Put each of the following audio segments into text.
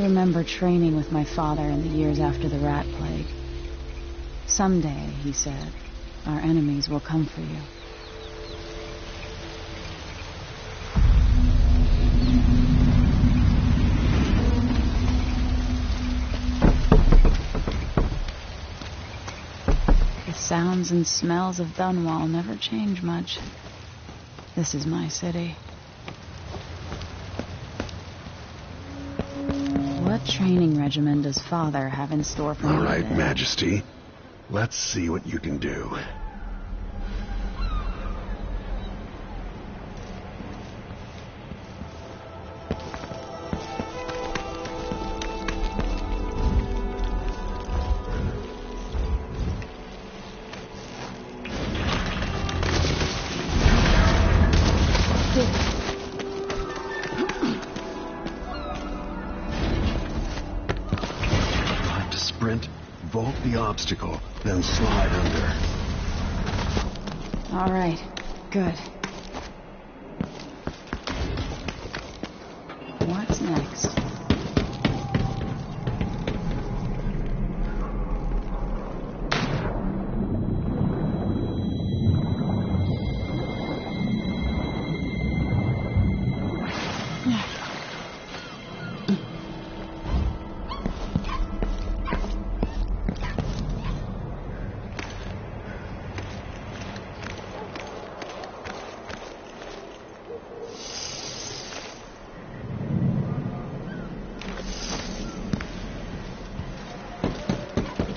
remember training with my father in the years after the rat plague. Someday, he said, our enemies will come for you. The sounds and smells of Dunwall never change much. This is my city. What training regimen does Father have in store for me? All right, Majesty. Let's see what you can do. Vault the obstacle, then slide under. All right, good. What's next?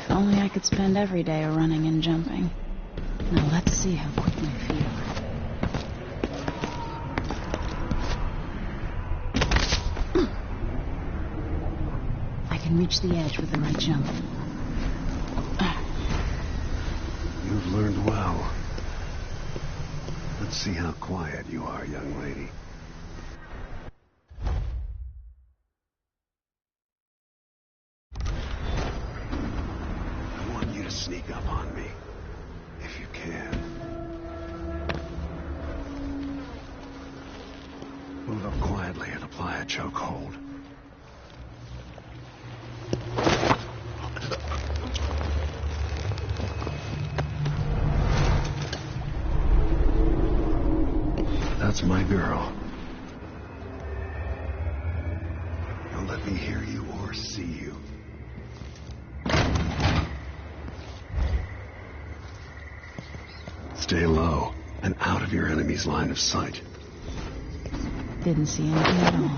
Only I could spend every day running and jumping. Now let's see how quick my feet are. I can reach the edge with the right jump. You've learned well. Let's see how quiet you are, young lady. Sneak up on me, if you can. Move up quietly and apply a chokehold. That's my girl. Don't let me hear you or see you. Stay low and out of your enemy's line of sight. Didn't see anything at all.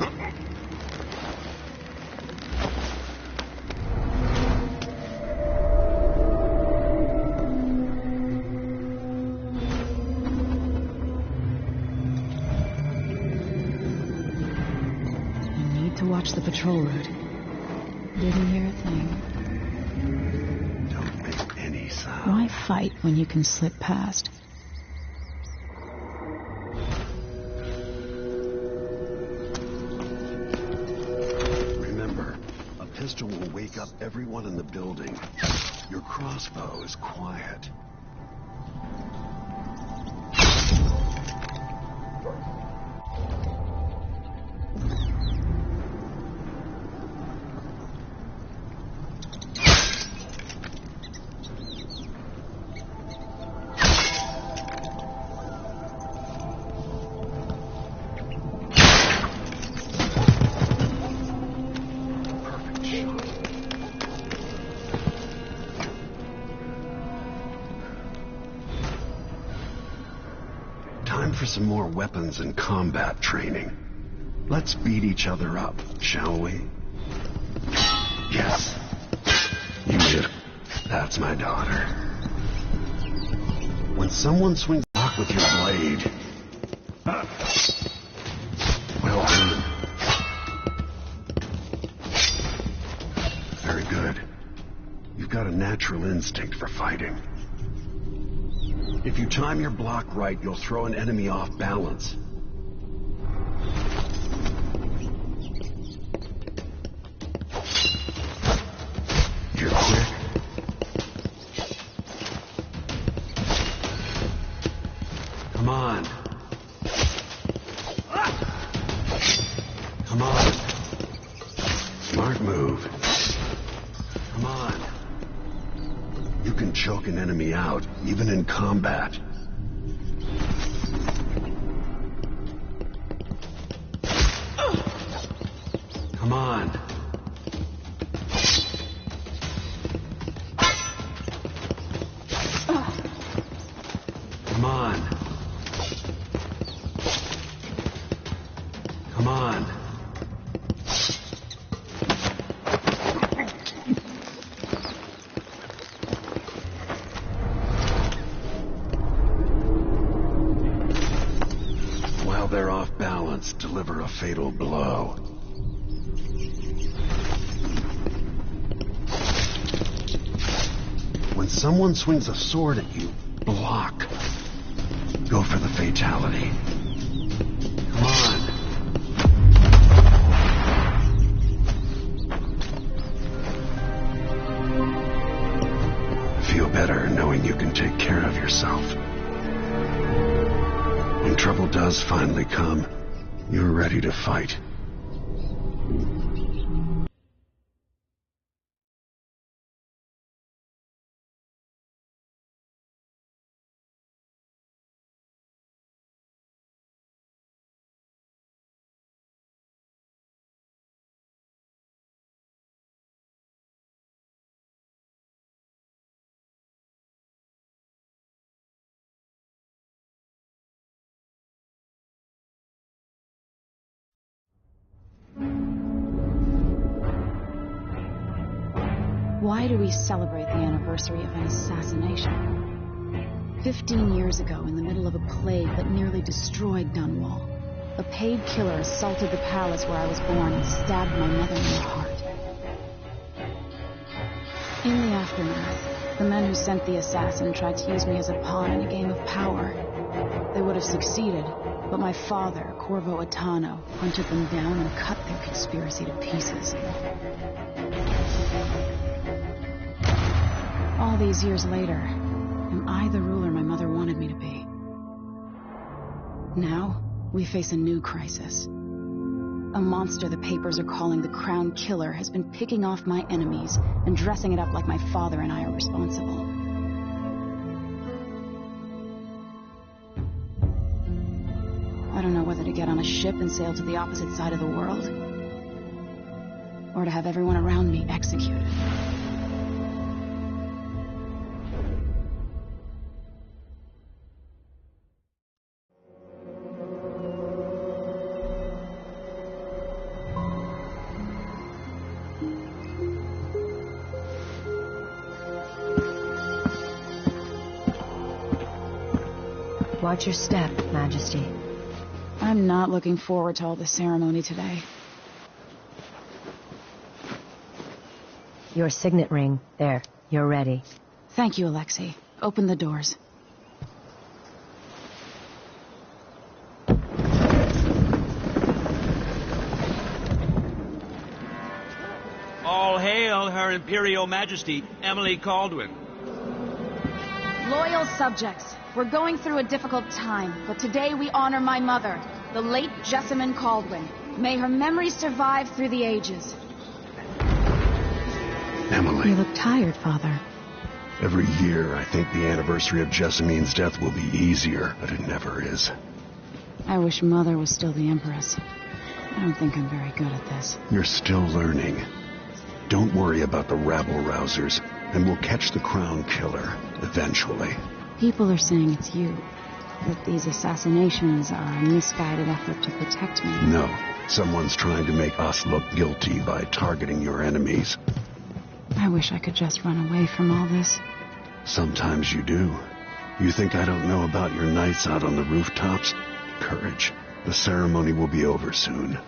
I need to watch the patrol route. Didn't hear a thing. Don't make any sound. Why fight when you can slip past? Pistol will wake up everyone in the building. Your crossbow is quiet. Time for some more weapons and combat training. Let's beat each other up, shall we? Yes. You did. That's my daughter. When someone swings back with your blade... Well done. Very good. You've got a natural instinct for fighting. If you time your block right, you'll throw an enemy off balance. You're quick. Come on. Come on. Smart You can choke an enemy out, even in combat. Come on. Come on. Come on. While they're off balance, deliver a fatal blow. When someone swings a sword at you, block. Go for the fatality. Come on. Feel better knowing you can take care of yourself. When trouble does finally come, you're ready to fight. Why do we celebrate the anniversary of an assassination? 15 years ago, in the middle of a plague that nearly destroyed Dunwall, a paid killer assaulted the palace where I was born and stabbed my mother in the heart. In the aftermath, the men who sent the assassin tried to use me as a pawn in a game of power. They would have succeeded, but my father, Corvo Attano, hunted them down and cut their conspiracy to pieces. All these years later, am I the ruler my mother wanted me to be? Now, we face a new crisis. A monster the papers are calling the Crown Killer has been picking off my enemies and dressing it up like my father and I are responsible. I don't know whether to get on a ship and sail to the opposite side of the world, or to have everyone around me executed. Watch your step, Majesty. I'm not looking forward to all the ceremony today. Your signet ring. There. You're ready. Thank you, Alexei. Open the doors. All hail Her Imperial Majesty, Emily Caldwin. Loyal subjects, we're going through a difficult time, but today we honor my mother, the late Jessamine Caldwin. May her memory survive through the ages. Emily. You look tired, Father. Every year, I think the anniversary of Jessamine's death will be easier, but it never is. I wish Mother was still the Empress. I don't think I'm very good at this. You're still learning. Don't worry about the rabble-rousers, and we'll catch the Crown Killer, eventually. People are saying it's you, that these assassinations are a misguided effort to protect me. No, someone's trying to make us look guilty by targeting your enemies. I wish I could just run away from all this. Sometimes you do. You think I don't know about your nights out on the rooftops? Courage. The ceremony will be over soon.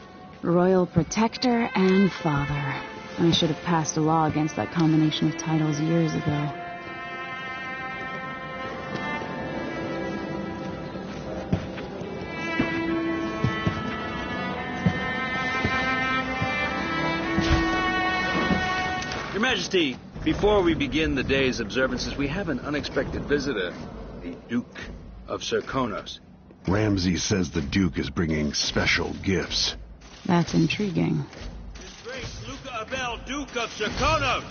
Royal Protector and Father. I should have passed a law against that combination of titles years ago. Your Majesty, before we begin the day's observances, we have an unexpected visitor, the Duke of Serkonos. Ramsay says the Duke is bringing special gifts. That's intriguing. His Grace Luca Abel, Duke of Serkonos!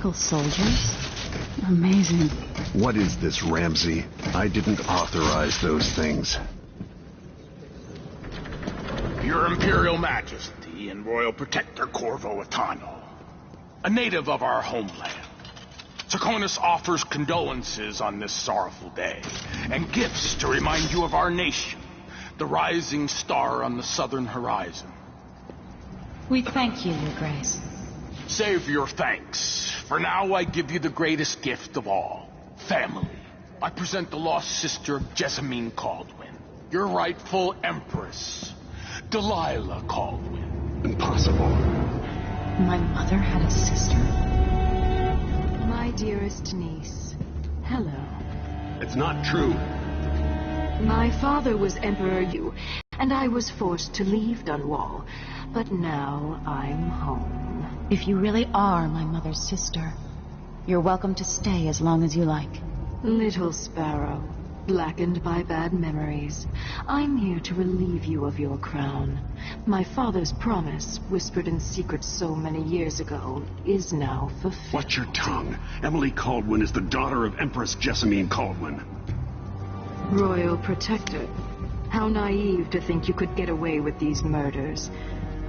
mechanical soldiers? Amazing. What is this, Ramsey? I didn't authorize those things. Your Imperial Majesty and Royal Protector Corvo Attano, a native of our homeland. Serkonos offers condolences on this sorrowful day, and gifts to remind you of our nation, the rising star on the southern horizon. We thank you, Your Grace. Save your thanks. For now, I give you the greatest gift of all, family. I present the lost sister of Jessamine Caldwin, your rightful empress, Delilah Caldwin. Impossible. My mother had a sister? My dearest niece, hello. It's not true. My father was Emperor Yu, and I was forced to leave Dunwall. But now I'm home. If you really are my mother's sister, you're welcome to stay as long as you like. Little sparrow, blackened by bad memories, I'm here to relieve you of your crown. My father's promise, whispered in secret so many years ago, is now fulfilled. Watch your tongue. Emily Caldwin is the daughter of Empress Jessamine Caldwin. Royal Protector, how naive to think you could get away with these murders.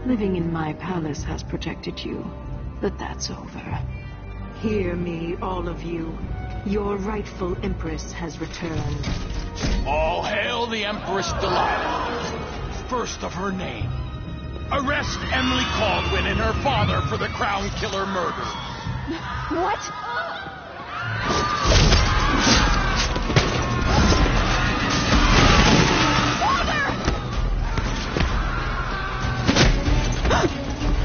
Living in my palace has protected you, but that's over. Hear me, all of you. Your rightful Empress has returned. All hail the Empress Delilah, first of her name. Arrest Emily Caldwin and her father for the Crown Killer murder. What?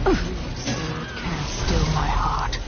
Can't still my heart.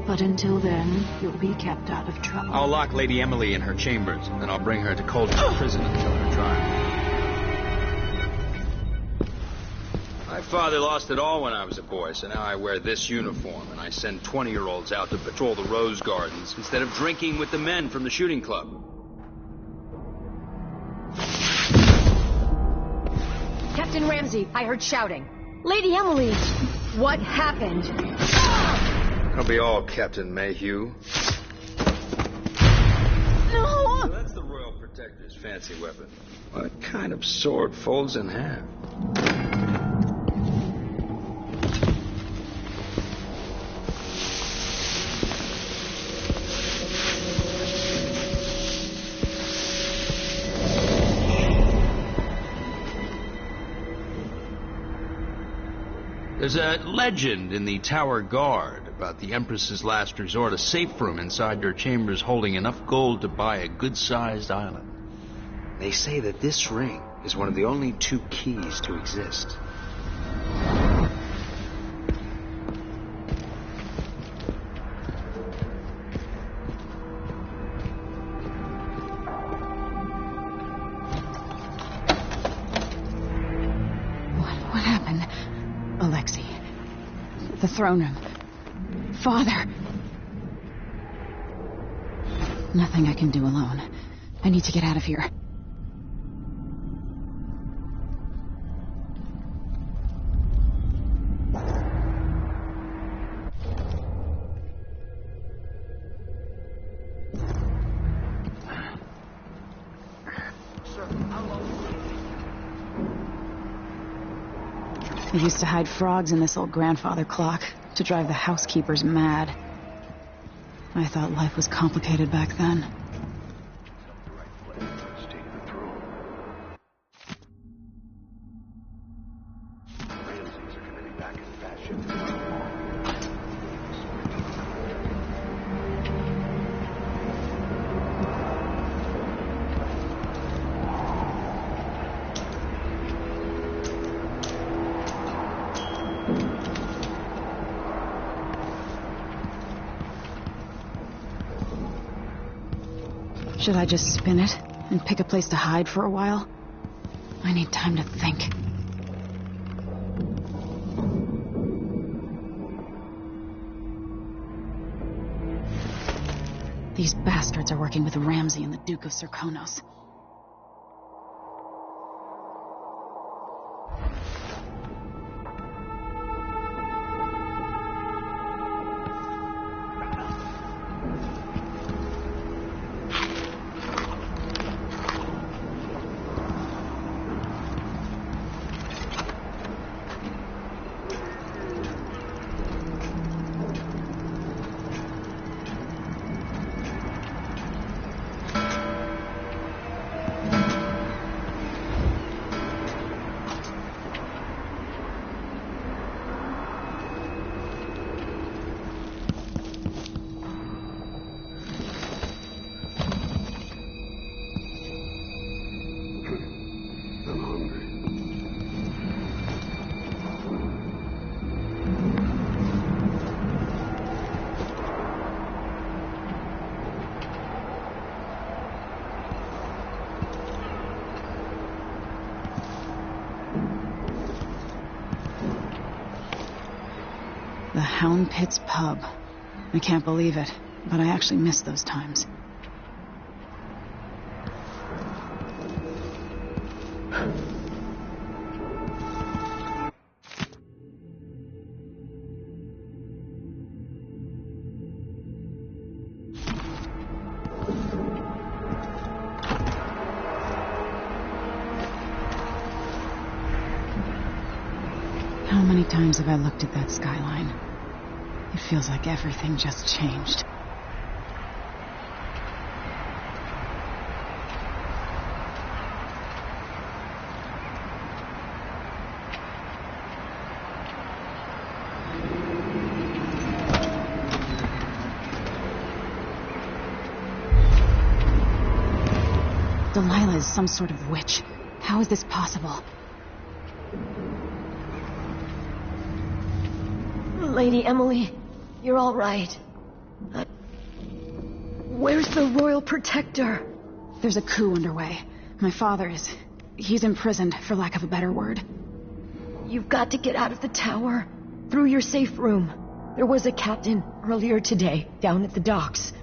But until then, you'll be kept out of trouble. I'll lock Lady Emily in her chambers, and I'll bring her to Coldwood Prison until her trial. My father lost it all when I was a boy, so now I wear this uniform, and I send 20-year-olds out to patrol the rose gardens instead of drinking with the men from the shooting club. Captain Ramsey, I heard shouting. Lady Emily, what happened? That'll be all, Captain Mayhew. No! So that's the Royal Protector's fancy weapon. What kind of sword folds in half? There's a legend in the Tower Guard about the Empress's last resort, a safe room inside your chambers holding enough gold to buy a good-sized island. They say that this ring is one of the only 2 keys to exist. What happened? Alexei. The throne room. Father. Nothing I can do alone. I need to get out of here. I used to hide frogs in this old grandfather clock to drive the housekeepers mad. I thought life was complicated back then. Should I just spin it and pick a place to hide for a while? I need time to think. These bastards are working with Ramsey and the Duke of Serkonos. The Hound Pit's pub. I can't believe it, but I actually miss those times. How many times have I looked at that skyline? It feels like everything just changed. Delilah is some sort of witch. How is this possible? Lady Emily, you're all right. Where's the Royal Protector? There's a coup underway. My father is... he's imprisoned, for lack of a better word. You've got to get out of the tower. Through your safe room. There was a captain earlier today, down at the docks,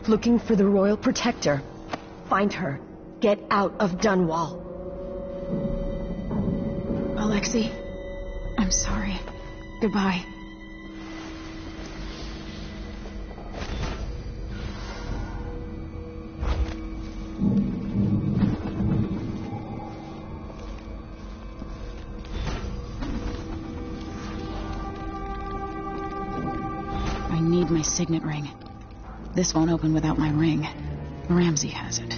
looking for the Royal Protector. Find her. Get out of Dunwall. Alexei, I'm sorry. Goodbye. I need my signet ring. This won't open without my ring. Ramsey has it.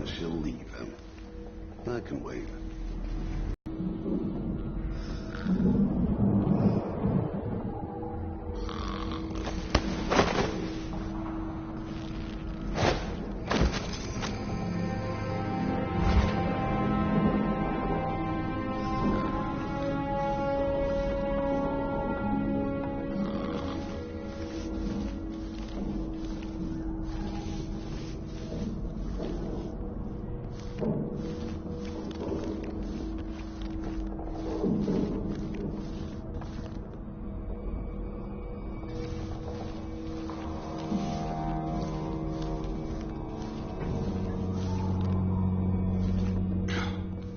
She'll leave him. I can wait.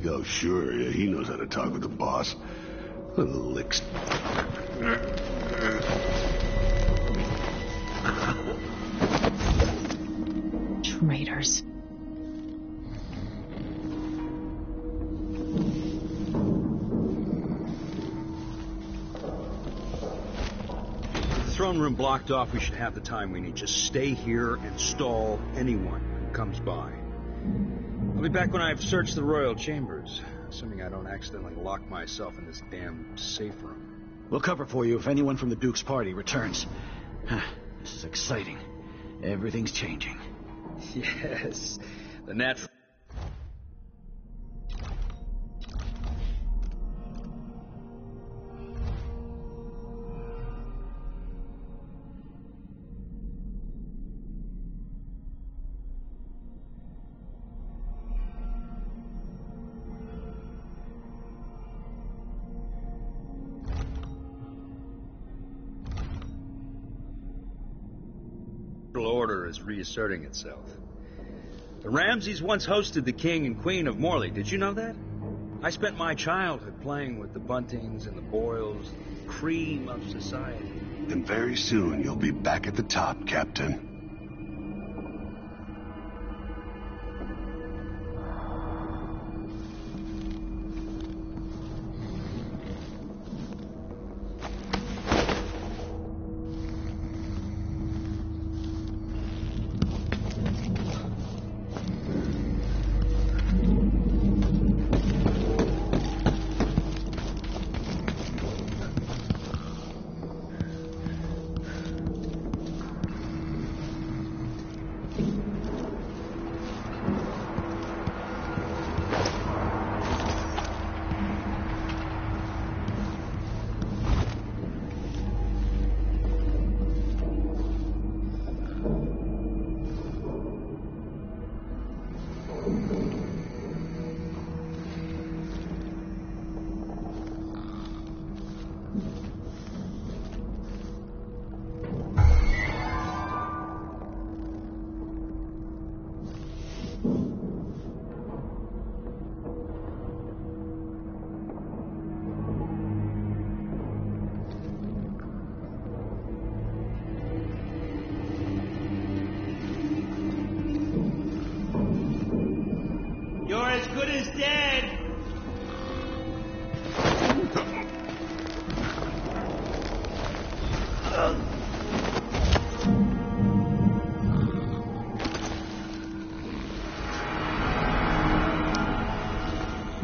Oh, sure, yeah, he knows how to talk with the boss. Little licks. Traitors. Throne room blocked off. We should have the time we need. Just stay here and stall anyone who comes by. I'll be back when I've searched the royal chambers, assuming I don't accidentally lock myself in this damn safe room. We'll cover for you if anyone from the Duke's party returns. This is exciting. Everything's changing. Yes, the natural... order is reasserting itself. The Ramseys once hosted the king and queen of Morley. Did you know that? I spent my childhood playing with the Buntings and the Boyles, the cream of society. And very soon you'll be back at the top, Captain. You're as good as dead!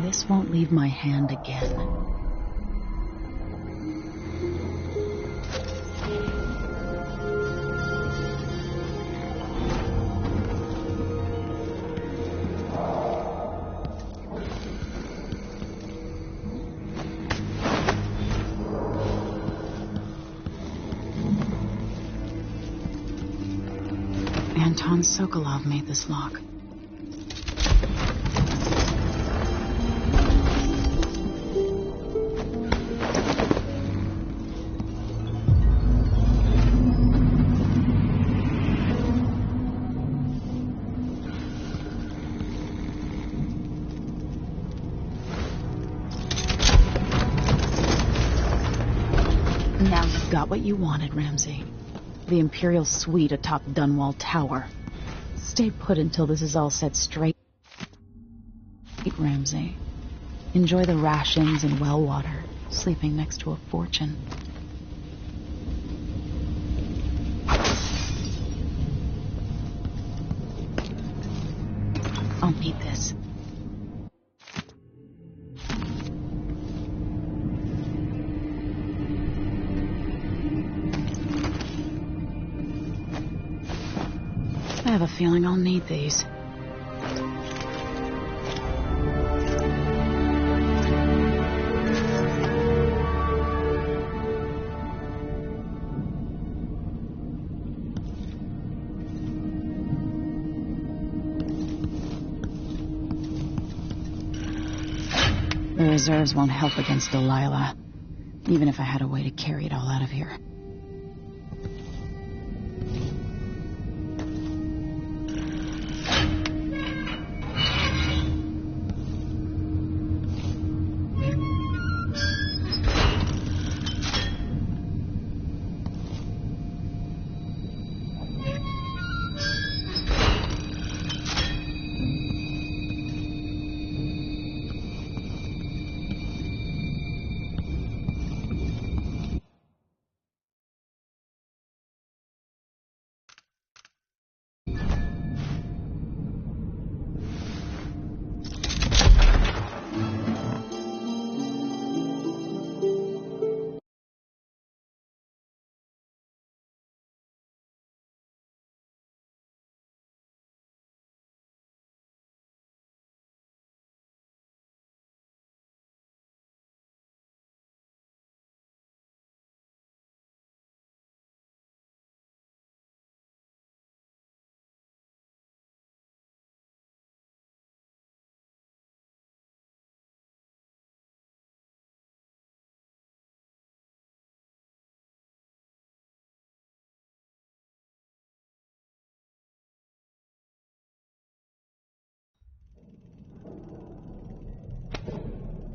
This won't leave my hand again. Anton Sokolov made this lock. Now you've got what you wanted, Ramsey. The Imperial suite atop Dunwall Tower. Stay put until this is all set straight, Ramsey. Enjoy the rations and well water, sleeping next to a fortune. I'll need this. I have a feeling I'll need these. The reserves won't help against Delilah, even if I had a way to carry it all out of here.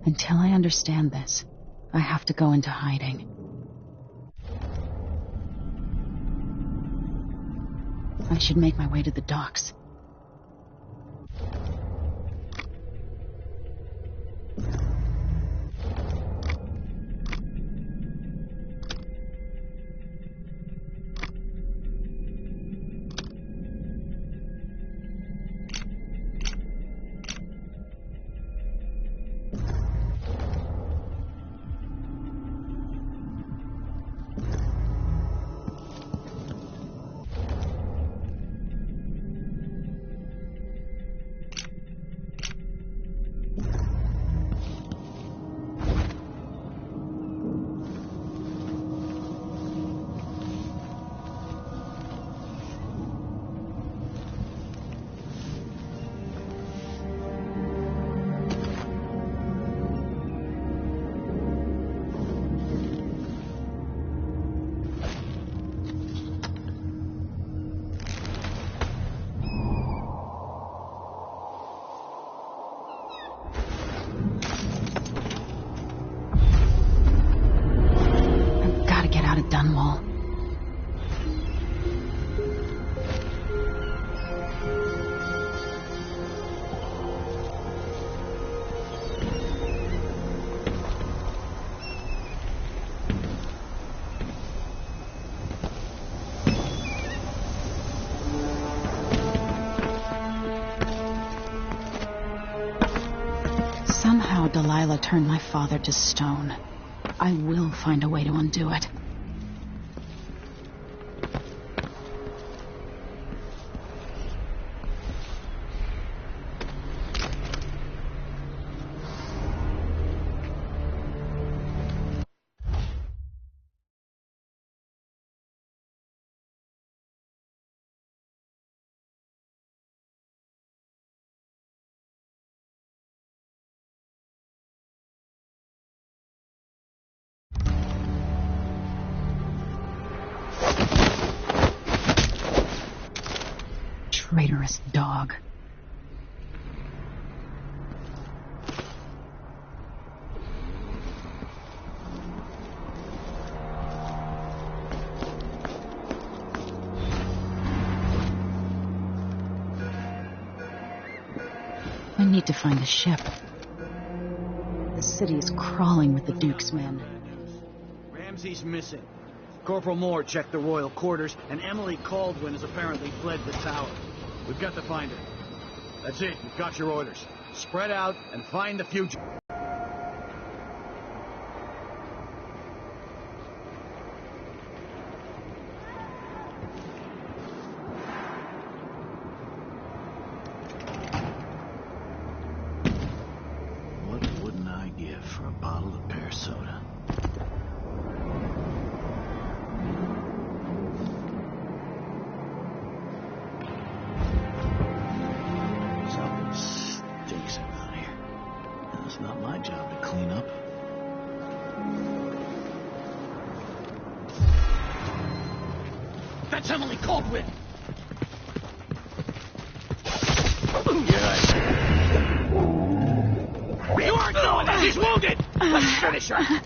Until I understand this, I have to go into hiding. I should make my way to the docks. Somehow Delilah turned my father to stone. I will find a way to undo it. Traitorous dog. I need to find a ship. The city is crawling with the Duke's men. Ramsey's missing. Corporal Moore checked the royal quarters, and Emily Caldwin has apparently fled the tower. We've got to find her. That's it. You've got your orders. Spread out and find the fugitive. What wouldn't I give for a bottle of pear soda? It's not my job to clean up. That's Emily Caldwin! You aren't doing it! He's wounded! Let's finish her!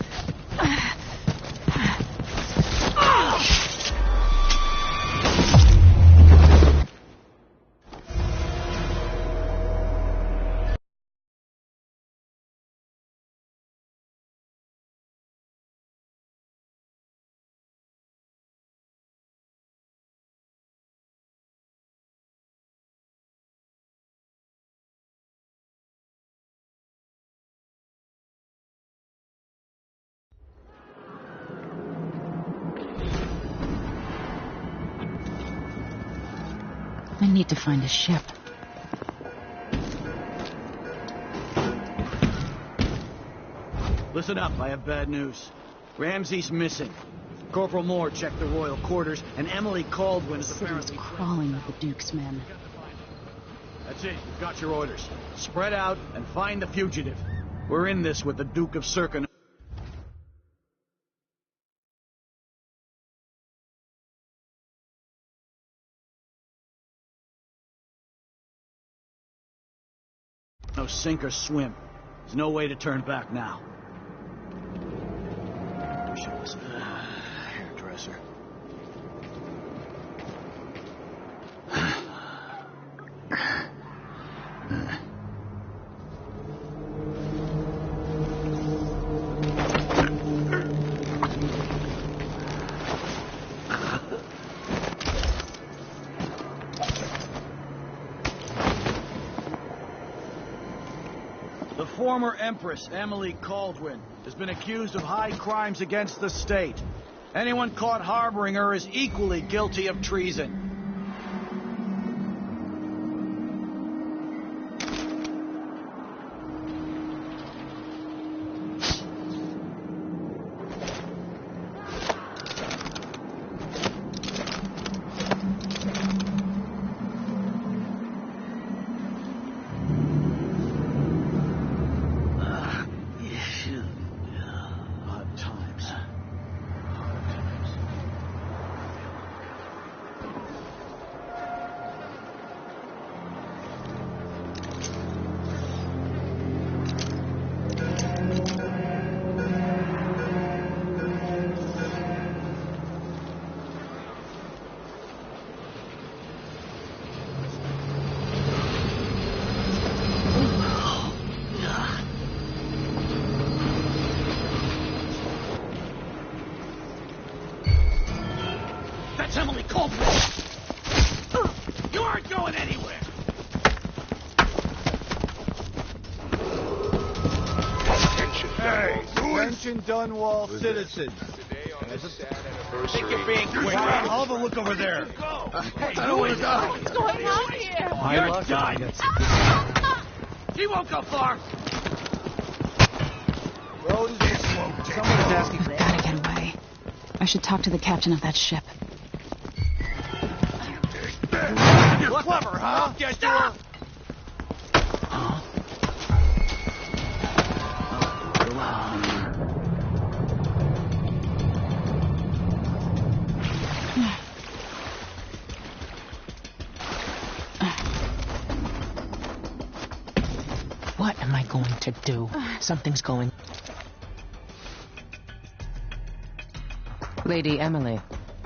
I need to find a ship. Listen up, I have bad news. Ramsey's missing. Corporal Moore checked the royal quarters, and Emily Caldwin is apparently crawling with the Duke's men. That's it. You've got your orders. Spread out and find the fugitive. We're in this with the Duke of Circon. No sink or swim. There's no way to turn back now. Wish it was a hairdresser. The former Empress, Emily Caldwin, has been accused of high crimes against the state. Anyone caught harboring her is equally guilty of treason. That's Emily Caldwin! You aren't going anywhere! Hey, attention Dunwall citizens. Think you're being quick. I'll have a look over there. Hey, What's going on here? You're done. She won't go far. Road is smoked. Someone's asking for Gotta get away. I should talk to the captain of that ship. You're clever, huh? Stop! What am I going to do? Something's going... Lady Emily,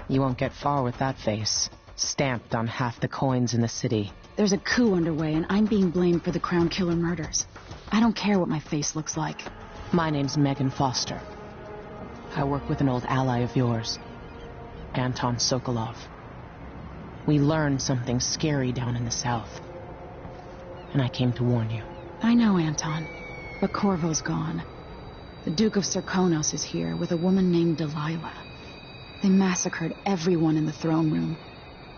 you won't get far with that face. Stamped on half the coins in the city. There's a coup underway, and I'm being blamed for the Crown Killer murders. I don't care what my face looks like. My name's Megan Foster. I work with an old ally of yours, Anton Sokolov. We learned something scary down in the south, and I came to warn you. I know, Anton, but Corvo's gone. The Duke of Serkonos is here with a woman named Delilah. They massacred everyone in the throne room.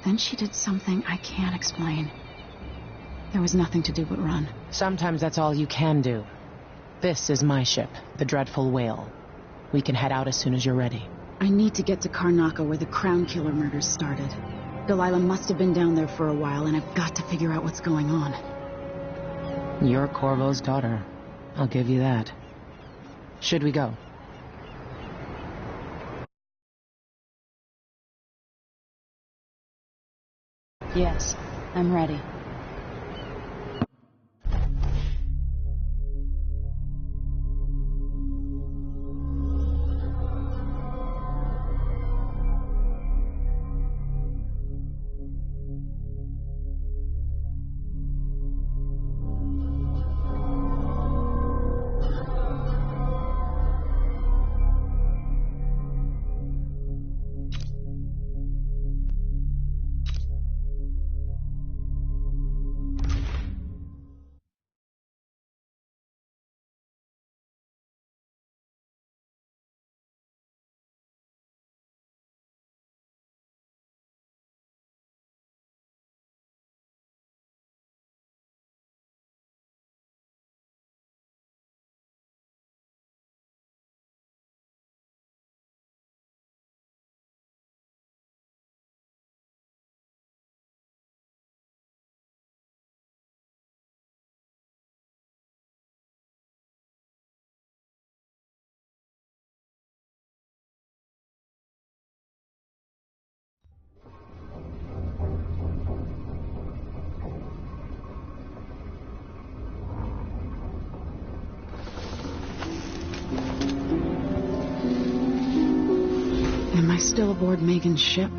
Then she did something I can't explain. There was nothing to do but run. Sometimes that's all you can do. This is my ship, the Dreadful Whale. We can head out as soon as you're ready. I need to get to Karnaca where the Crown Killer murders started. Delilah must have been down there for a while, and I've got to figure out what's going on. You're Corvo's daughter. I'll give you that. Should we go? Yes, I'm ready. still aboard Megan's ship.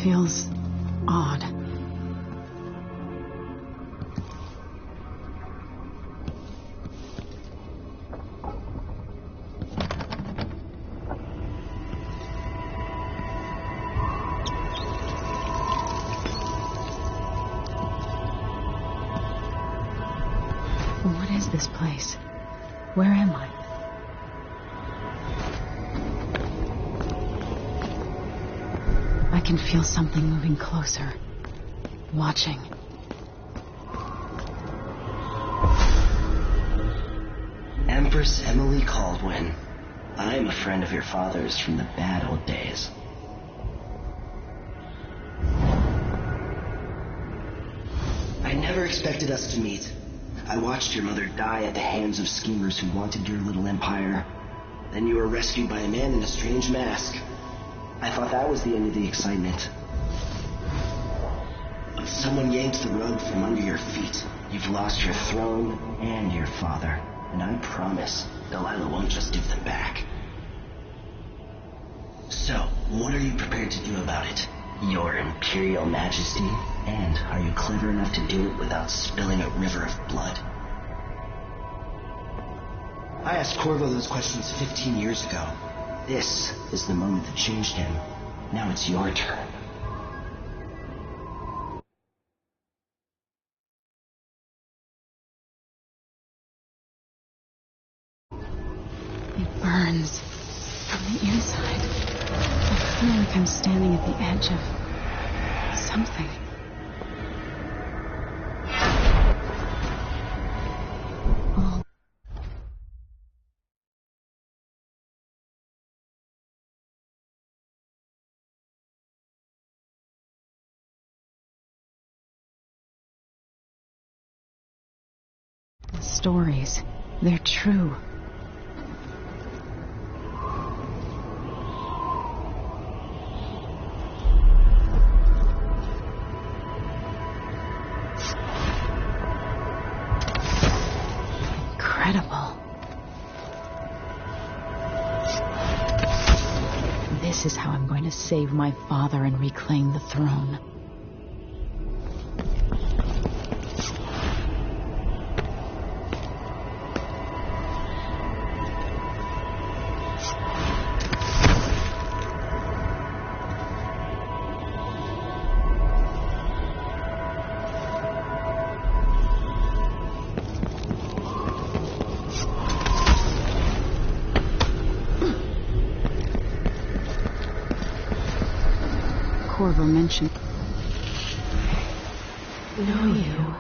Feels odd. What is this place? Where am I? I can feel something moving closer. Watching. Empress Emily Caldwin. I am a friend of your father's from the bad old days. I never expected us to meet. I watched your mother die at the hands of schemers who wanted your little empire. Then you were rescued by a man in a strange mask. I thought that was the end of the excitement. But someone yanked the rug from under your feet. You've lost your throne and your father. And I promise Delilah won't just give them back. So, what are you prepared to do about it? Your Imperial Majesty? And are you clever enough to do it without spilling a river of blood? I asked Corvo those questions 15 years ago. This is the moment that changed him. Now it's your turn. It burns from the inside. I feel like I'm standing at the edge of something. The stories, they're true. Incredible. This is how I'm going to save my father and reclaim the throne. Corvo mentioned. Know you.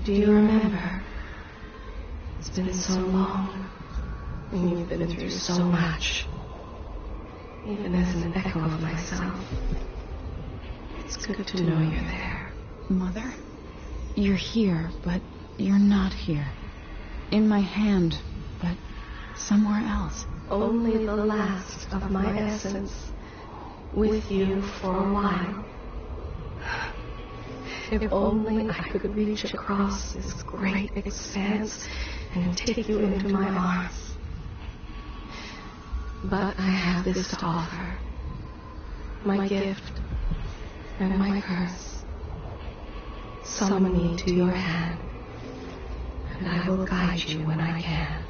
Do you remember? It's been so long, and you've been through so much. Even as an echo of myself, it's good to know you're there. Mother? You're here, but you're not here. In my hand, but somewhere else. Only the last of my essence. With you for a while. If only I could reach across this great expanse and take you into my arms. But I have this to offer. My gift and my curse. Summon me to your hand, and I will guide you when I can.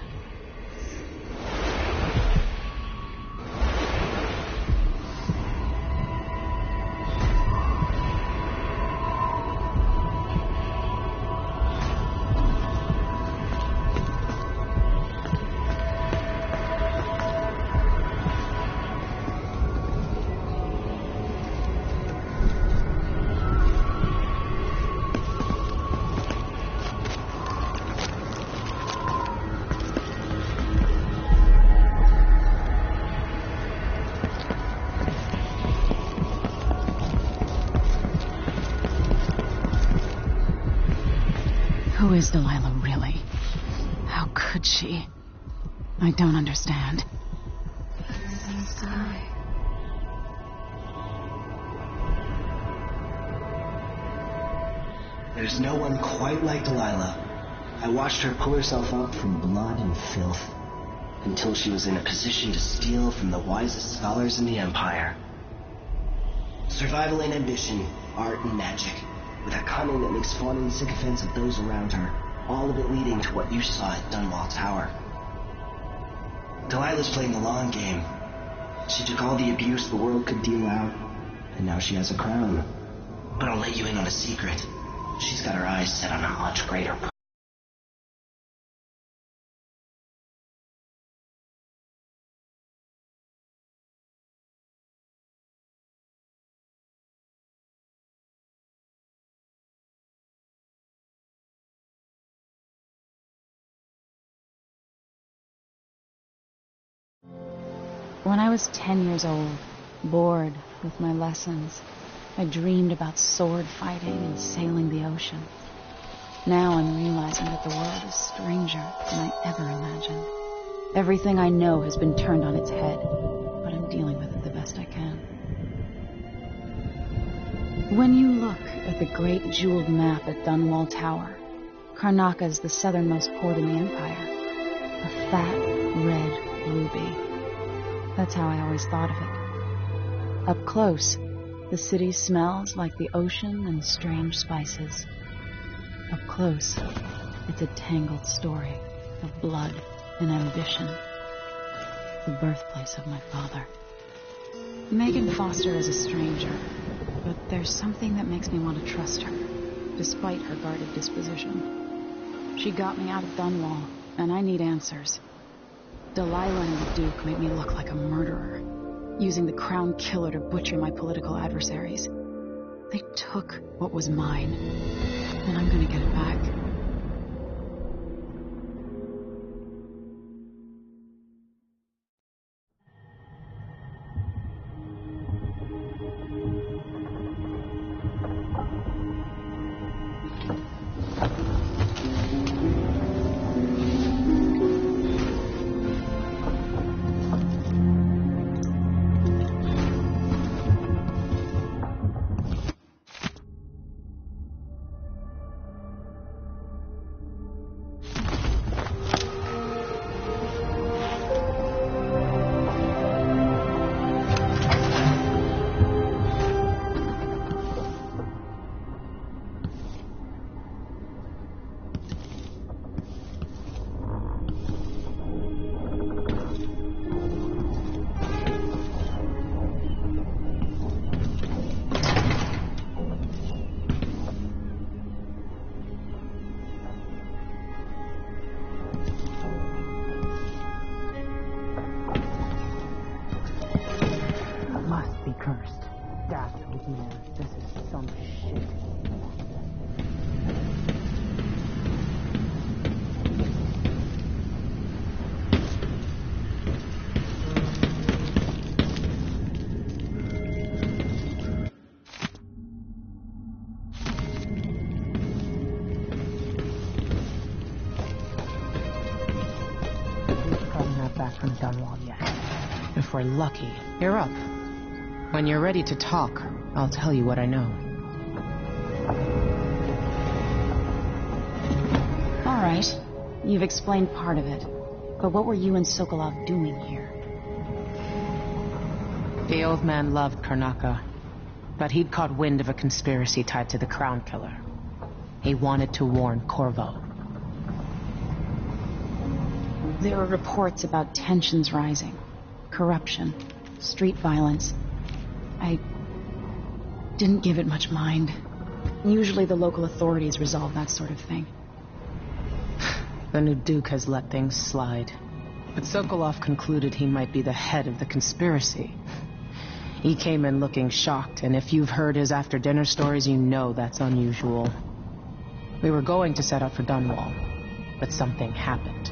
Who is Delilah really? How could she? I don't understand. In the sky. There's no one quite like Delilah. I watched her pull herself up from blood and filth. until she was in a position to steal from the wisest scholars in the Empire. Survival and ambition, art and magic, with a cunning that makes fawning sycophants of those around her, all of it leading to what you saw at Dunwall Tower. Delilah's playing the long game. She took all the abuse the world could deal out, and now she has a crown. But I'll let you in on a secret. She's got her eyes set on a much greater When I was 10 years old, bored with my lessons, I dreamed about sword fighting and sailing the ocean. Now I'm realizing that the world is stranger than I ever imagined. Everything I know has been turned on its head, but I'm dealing with it the best I can. When you look at the great jeweled map at Dunwall Tower, Karnaca is the southernmost port in the Empire. A fat, red ruby. That's how I always thought of it. Up close, the city smells like the ocean and strange spices. Up close, it's a tangled story of blood and ambition. The birthplace of my father. Megan Foster is a stranger, but there's something that makes me want to trust her, despite her guarded disposition. She got me out of Dunwall, and I need answers. Delilah and the Duke made me look like a murderer, using the Crown Killer to butcher my political adversaries. They took what was mine, and I'm gonna get it back. From Dunwall yet. If we're lucky, you're up. When you're ready to talk, I'll tell you what I know. All right. You've explained part of it. But what were you and Sokolov doing here? The old man loved Karnaca, but he'd caught wind of a conspiracy tied to the Crown Killer. He wanted to warn Corvo. There were reports about tensions rising, corruption, street violence. I didn't give it much mind. Usually the local authorities resolve that sort of thing. The new Duke has let things slide. But Sokolov concluded he might be the head of the conspiracy. He came in looking shocked, and if you've heard his after-dinner stories, you know that's unusual. We were going to set out for Dunwall, but something happened.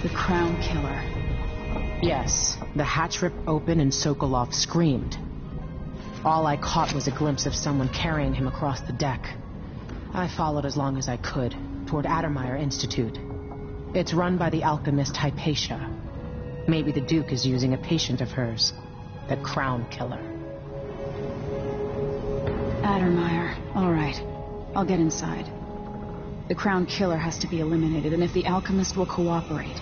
The Crown Killer. Yes, the hatch ripped open and Sokolov screamed. All I caught was a glimpse of someone carrying him across the deck. I followed as long as I could, toward Addermeyer Institute. It's run by the alchemist Hypatia. Maybe the Duke is using a patient of hers, the Crown Killer. Addermeyer. All right. I'll get inside. The Crown Killer has to be eliminated, and if the alchemist will cooperate,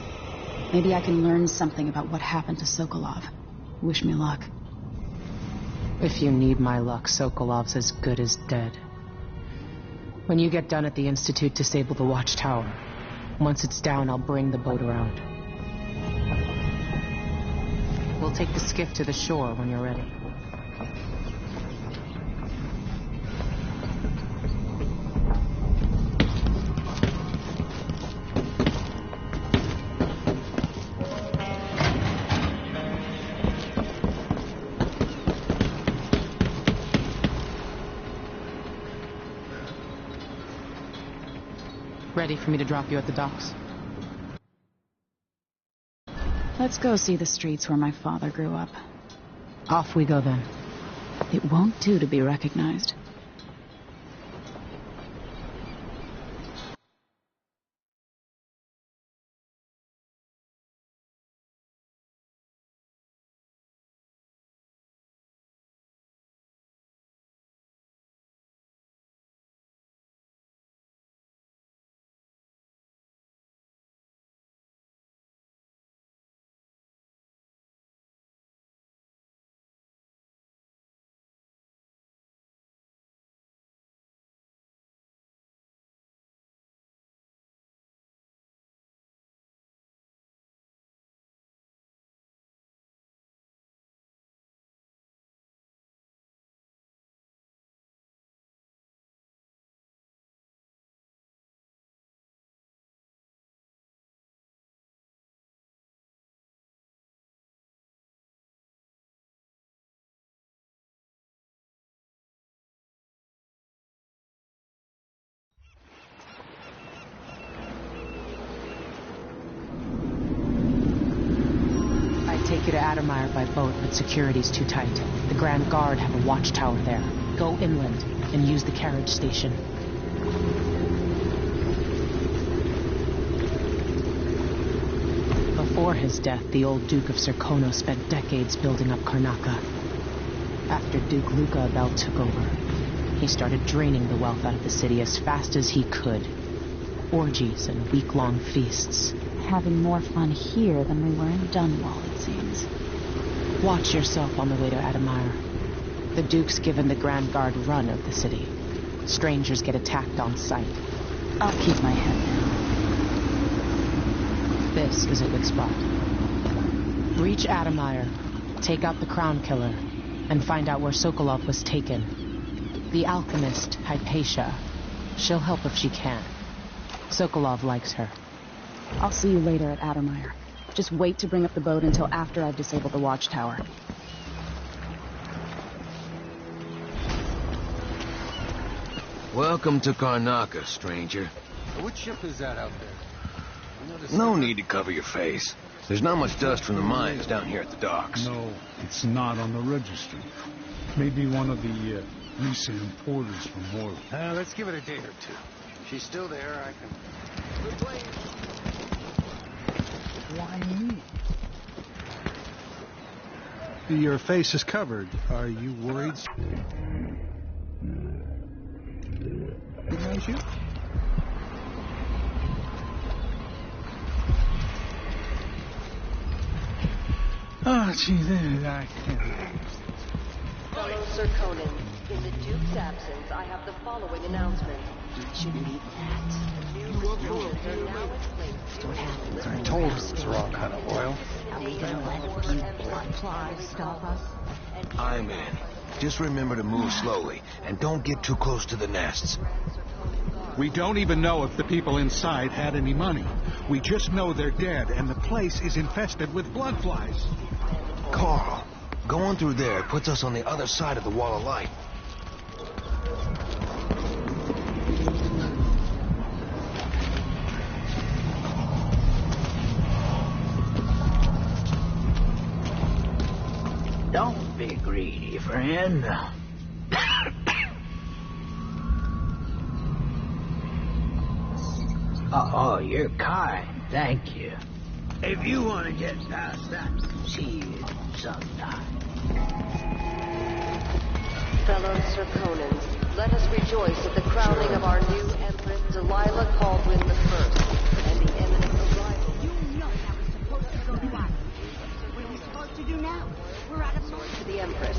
Maybe I can learn something about what happened to Sokolov. Wish me luck. If you need my luck, Sokolov's as good as dead. When you get done at the Institute, disable the watchtower. Once it's down, I'll bring the boat around. We'll take the skiff to the shore when you're ready. Ready for me to drop you at the docks? Let's go see the streets where my father grew up. Off we go then. It won't do to be recognized. Take you to Addermire by boat, but security's too tight. The Grand Guard have a watchtower there. Go inland and use the carriage station. Before his death, the old Duke of Serkono spent decades building up Karnaca. After Duke Luca Abel took over, he started draining the wealth out of the city as fast as he could. Orgies and week-long feasts. Having more fun here than we were in Dunwall, it seems. Watch yourself on the way to Addermire. The Duke's given the Grand Guard run of the city. Strangers get attacked on sight. I'll keep my head down. This is a good spot. Reach Addermire, take out the Crown Killer, and find out where Sokolov was taken. The alchemist, Hypatia. She'll help if she can. Sokolov likes her. I'll see you later at Addermire. Just wait to bring up the boat until after I've disabled the watchtower. Welcome to Karnaca, stranger. What ship is that out there? No need to cover your face. There's not much dust from the mines down here at the docks. No, it's not on the registry. Maybe one of the recent importers from Morley. Let's give it a day or two. If she's still there, I can... Why me? Your face is covered. Are you worried? Recognize you? Oh, gee, I can't. Fellow Serkonans, in the Duke's absence, I have the following announcement. Did you need that? I told her it was the wrong kind of oil. Are we gonna let a few blood flies stop us? I'm in. Just remember to move slowly, and don't get too close to the nests. We don't even know if the people inside had any money. We just know they're dead, and the place is infested with blood flies. Carl, going through there puts us on the other side of the wall of light. Don't be greedy, friend. Oh, you're kind. Thank you. If you want to get past that, see you sometime. Fellow Serkonans, let us rejoice at the crowning of our new Empress, Delilah Caldwin I, and the imminent arrival. You know how we're supposed What are we supposed to do now? We're out of Sword to the Empress.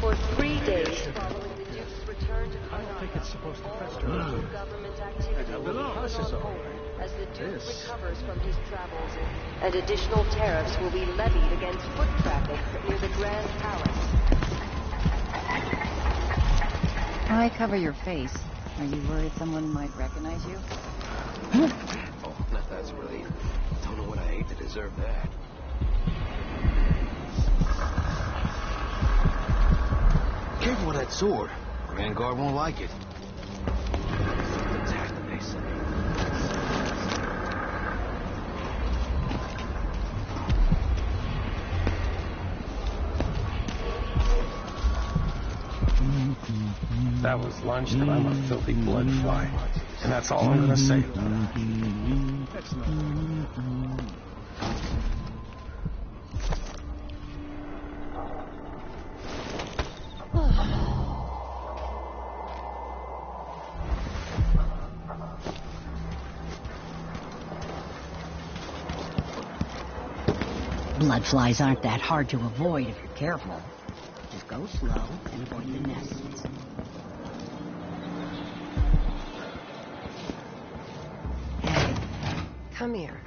For 3 days following the Duke's return to Karnak, I don't think it's supposed to fester. Government activity will be held on hold as the Duke recovers from his travels, and additional tariffs will be levied against foot traffic near the Grand Palace. Why cover your face? Are you worried someone might recognize you? Oh, that's relief. Don't know what I ate to deserve that. Careful with that sword. Grand Guard won't like it. Attack, they say. That was lunch, and I'm a filthy blood fly. And that's all I'm gonna say about it. That's not Bloodflies aren't that hard to avoid if you're careful. Just go slow and avoid the nests. Hey, come here.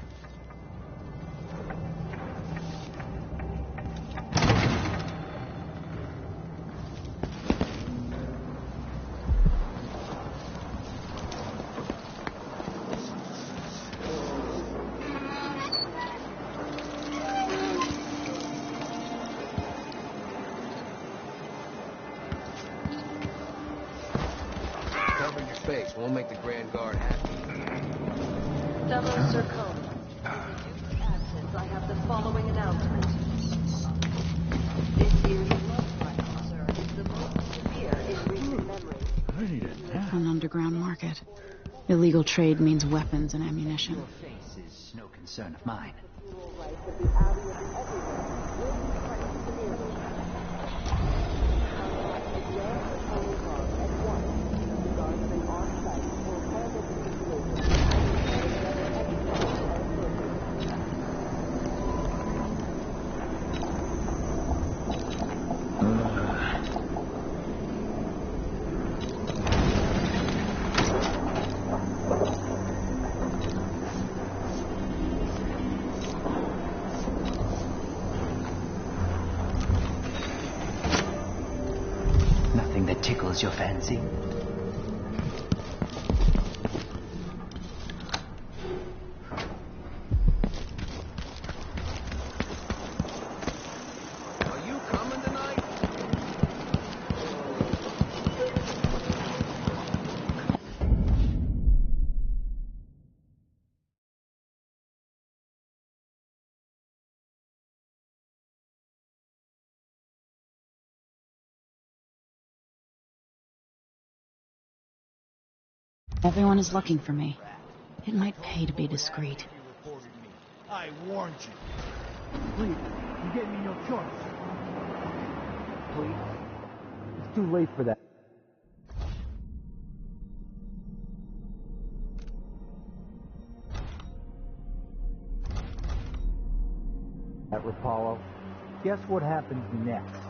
Covering your face won't make the Grand Guard happy. Fellow Zircon, in the Duke's absence, I have the following announcement. This year's love trial, sir, is the most severe in recent memory. An underground market. Illegal trade means weapons and ammunition. Your face is no concern of mine. Nothing that tickles your fancy? Are you coming tonight? Everyone is looking for me. It might pay to be discreet. I warned you. Please, you gave me no choice. Please. It's too late for that. At Rapallo, guess what happens next?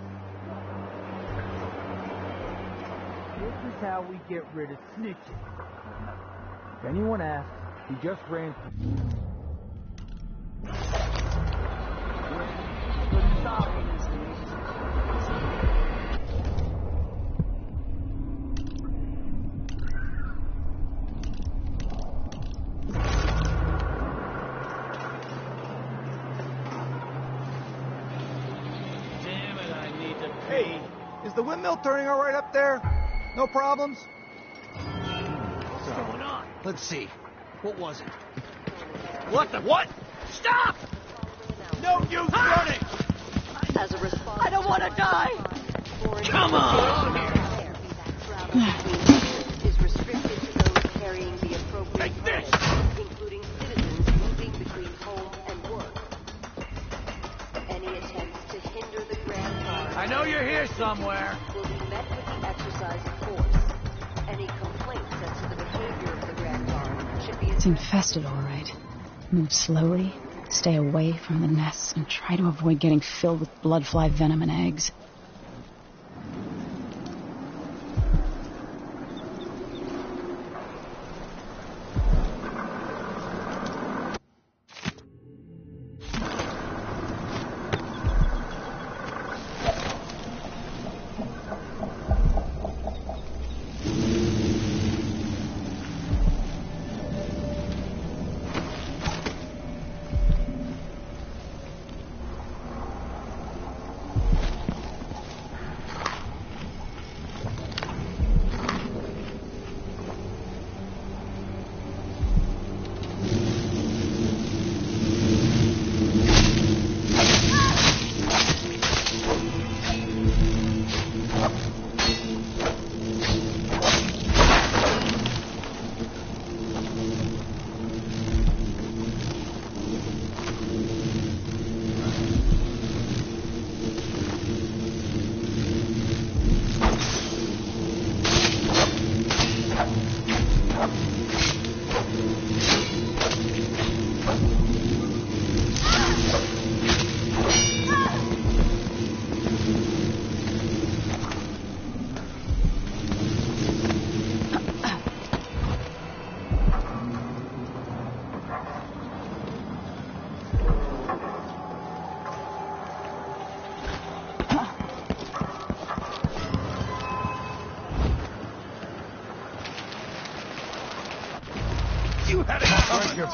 This is how we get rid of snitching. If anyone asks, he just ran through. Couldn't stop him. Damn it, I need to pee. Is the windmill turning all right up there? No problems? What's going on? Let's see. What was it? What the what? Stop! No use running! As a response, I don't want to die! Come on! Is restricted to those carrying the appropriate permits, including citizens moving between home and work. Any attempts to hinder the Grand Guard I know you're here somewhere. will be met with the exercise of force. Any complaints as to the behavior of the Grand Guard should be It's infested, all right. Move slowly Stay away from the nests and try to avoid getting filled with bloodfly venom and eggs.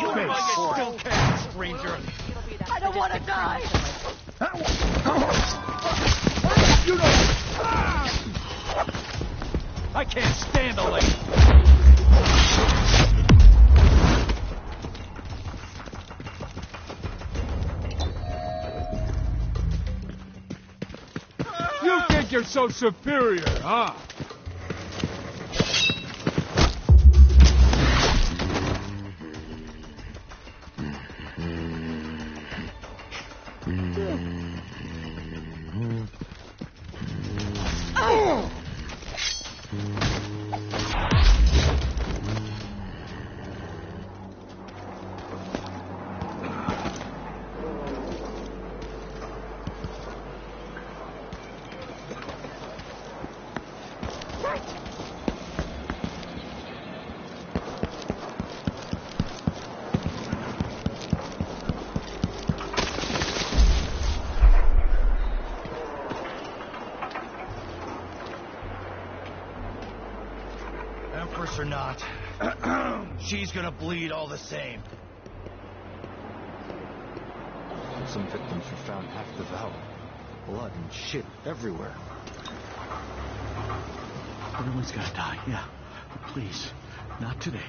Your face. Still can, stranger. I don't want to die. You know. I can't stand the lady. You think you're so superior, huh? Empress or not, she's gonna bleed all the same. Some victims were found half devoured. Blood and shit everywhere. Everyone's gotta die, yeah. But please, not today.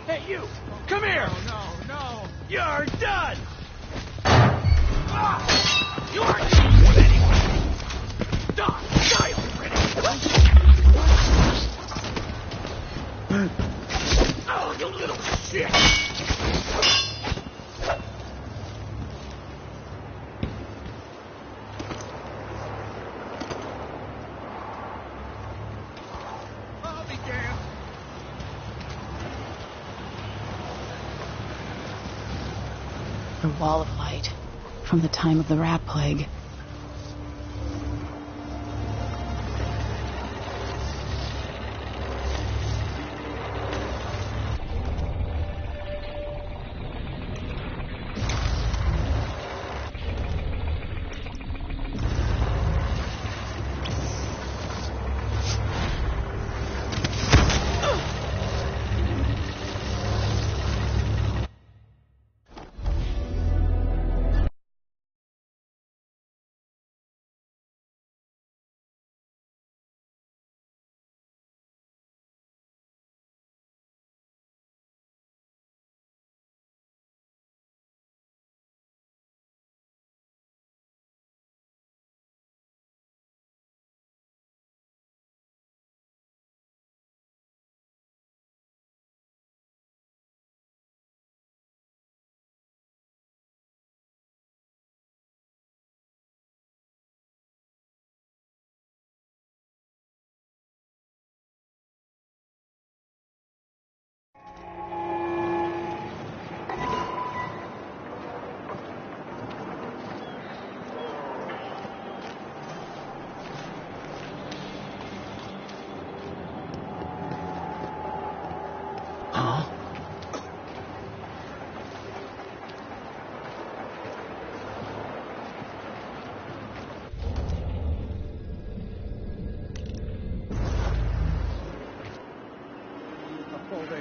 Hey, you! Come here! No! You're done! Ah! You aren't getting one anyway! Die already! Oh, you little shit! I'll be damned! The wall of light from the time of the rat plague.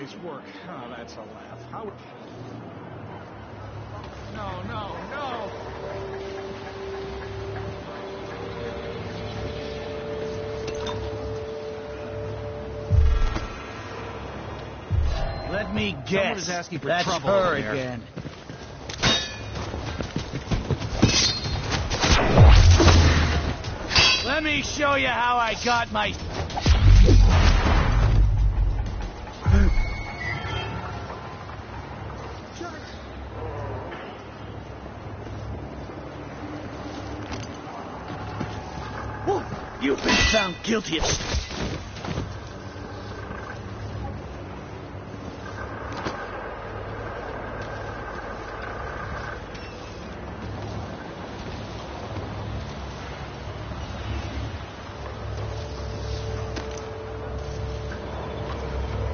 day's work. Oh, that's a laugh. How... No, no, no! Let me Someone guess. is asking for That's trouble her over there. again. Let me show you how I got my... You've been found guilty of...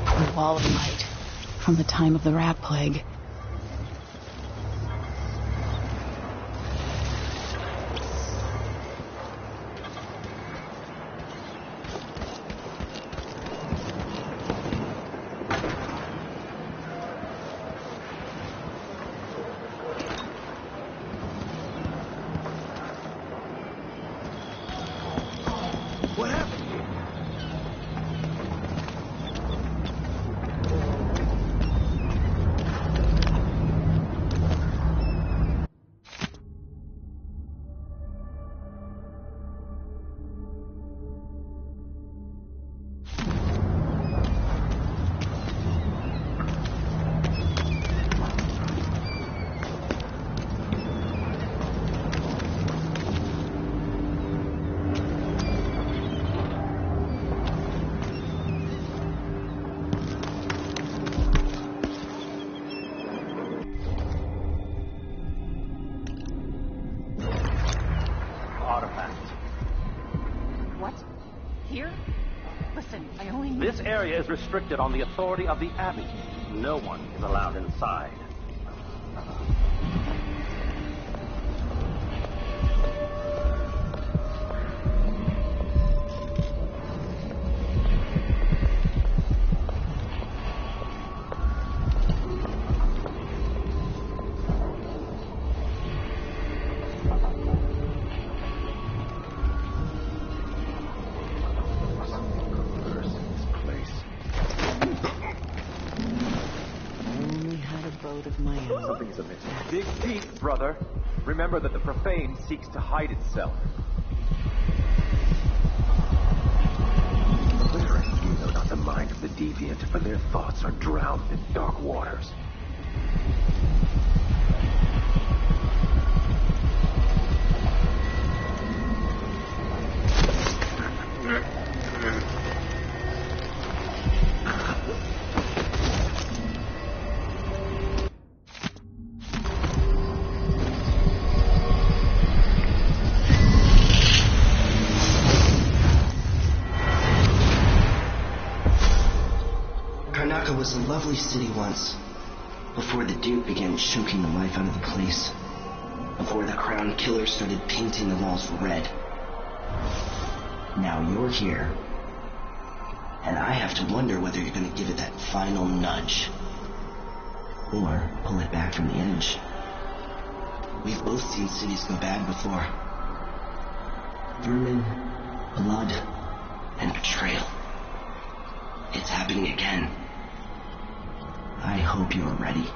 A wall of light from the time of the rat plague. What happened? What? Here? Listen, I only need... This area is restricted on the authority of the Abbey. No one is allowed inside. Something's amiss. Dig deep, brother. Remember that the profane seeks to hide itself. You know not the mind of the deviant, for their thoughts are drowned in dark waters. Karnaca was a lovely city once, before the Duke began choking the life out of the place, before the Crown Killer started painting the walls red. Now you're here, and I have to wonder whether you're going to give it that final nudge, or pull it back from the edge. We've both seen cities go bad before. Vermin, blood, and betrayal. It's happening again. I hope you're ready.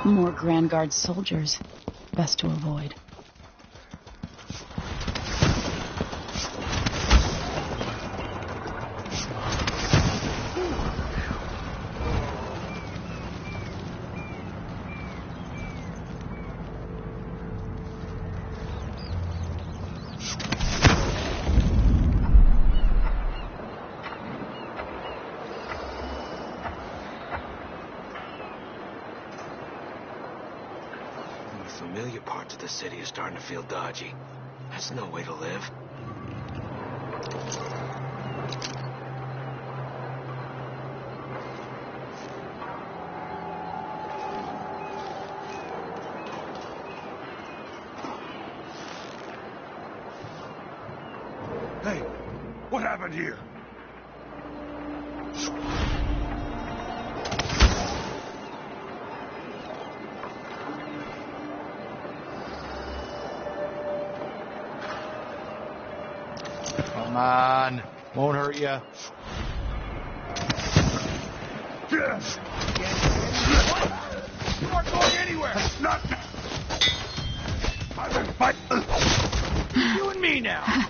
More Grand Guard soldiers. Best to avoid. Familiar parts of the city are starting to feel dodgy. That's no way to live. Hey, what happened here? Come on. Won't hurt you. You aren't going anywhere. Not. I've been fighting. You and me now.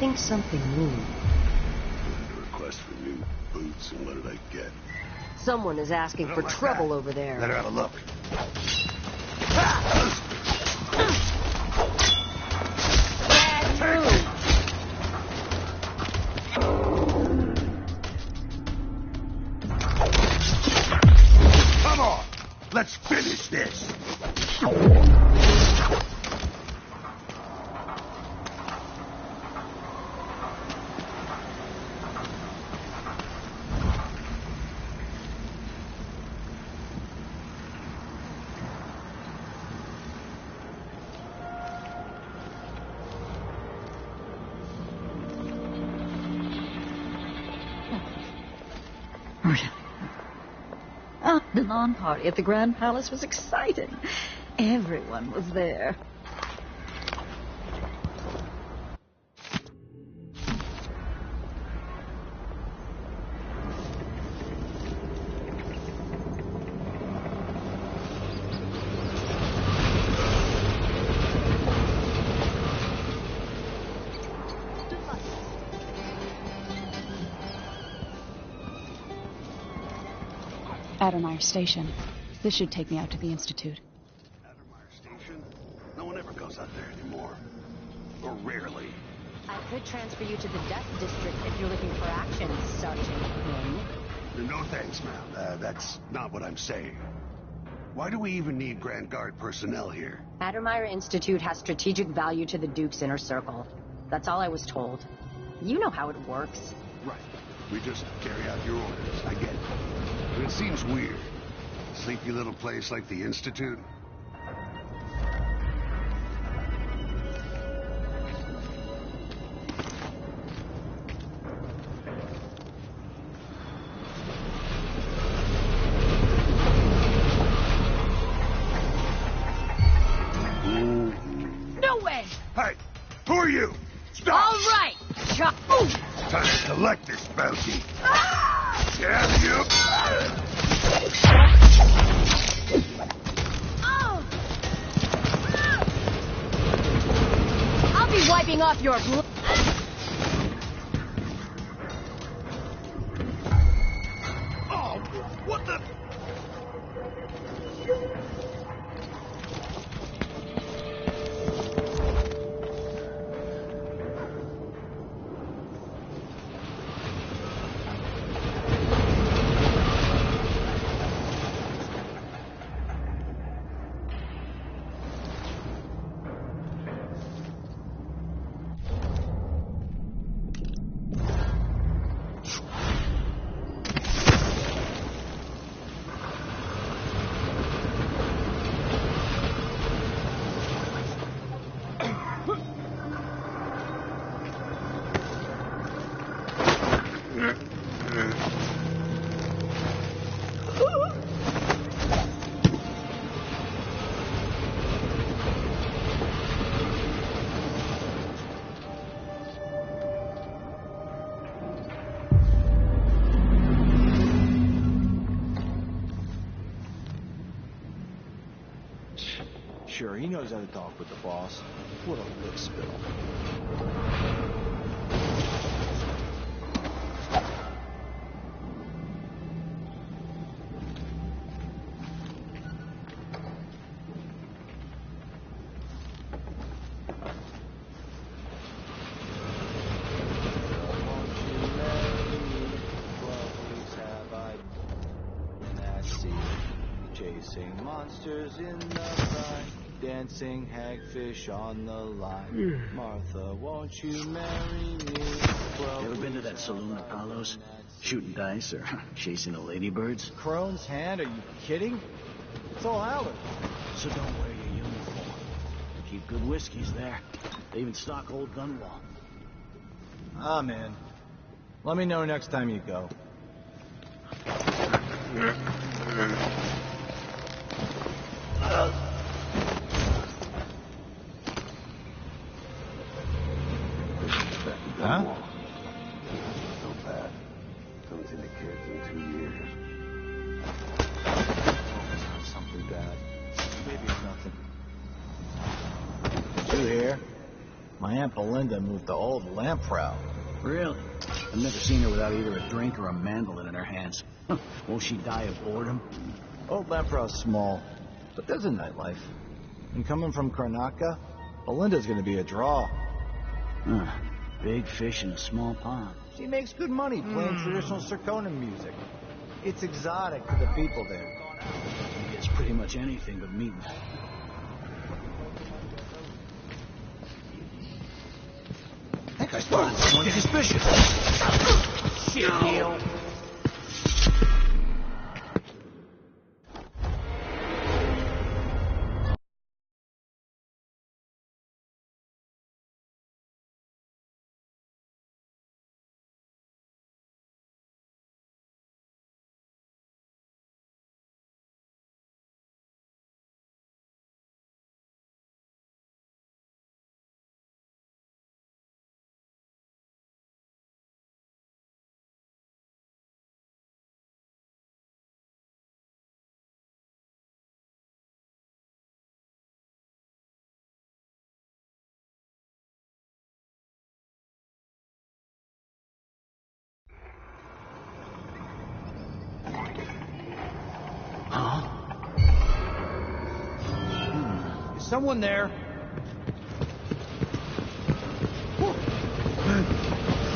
Think something moved. Request for new boots, and what did I get? Someone is asking for trouble over there. Let her have a look. Come on, let's finish this. Oh, the lawn party at the Grand Palace was exciting. Everyone was there. Addermeyer Station. This should take me out to the Institute. Addermeyer Station? No one ever goes out there anymore. Or rarely. I could transfer you to the Dust District if you're looking for action, Sergeant Quinn. No thanks, ma'am. That's not what I'm saying. Why do we even need Grand Guard personnel here? Addermeyer Institute has strategic value to the Duke's inner circle. That's all I was told. You know how it works. Right. We just carry out your orders. I get it. But it seems weird. A sleepy little place like the Institute. No way! Hey, who are you? Stop! All right! Time to collect this bounty. Ah! Damn you! I'll be wiping off your blood. Oh, what the? Sure, he knows how to talk with the boss. What a lick spill. Chasing monsters in the brine, dancing hagfish on the line. Martha, won't you marry me? You ever been to that saloon at Carlos? Shooting dice or chasing the ladybirds? Crone's Hand? Are you kidding? It's all Howard. So don't wear your uniform. Keep good whiskeys there. They even stock old Gunwall. Ah, man. Let me know next time you go. Huh? So bad. Haven't seen the kids in 2 years. Something bad. Maybe it's nothing. Did you hear? My Aunt Belinda moved to old Lamprow. Really? I've never seen her without either a drink or a mandolin in her hands. Won't she die of boredom? Old Lamprow's small, but there's a nightlife. And coming from Karnataka, Belinda's gonna be a draw. Big fish in a small pond. She makes good money playing traditional Serkonan music. It's exotic to the people there. She gets pretty much anything but meat. I think I spotted someone suspicious. Shit, Neil. Is someone there?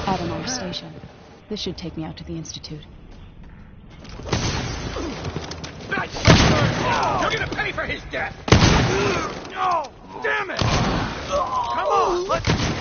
Adenauer Station. This should take me out to the Institute. You're gonna pay for his death! No! Damn it! Come on, let's...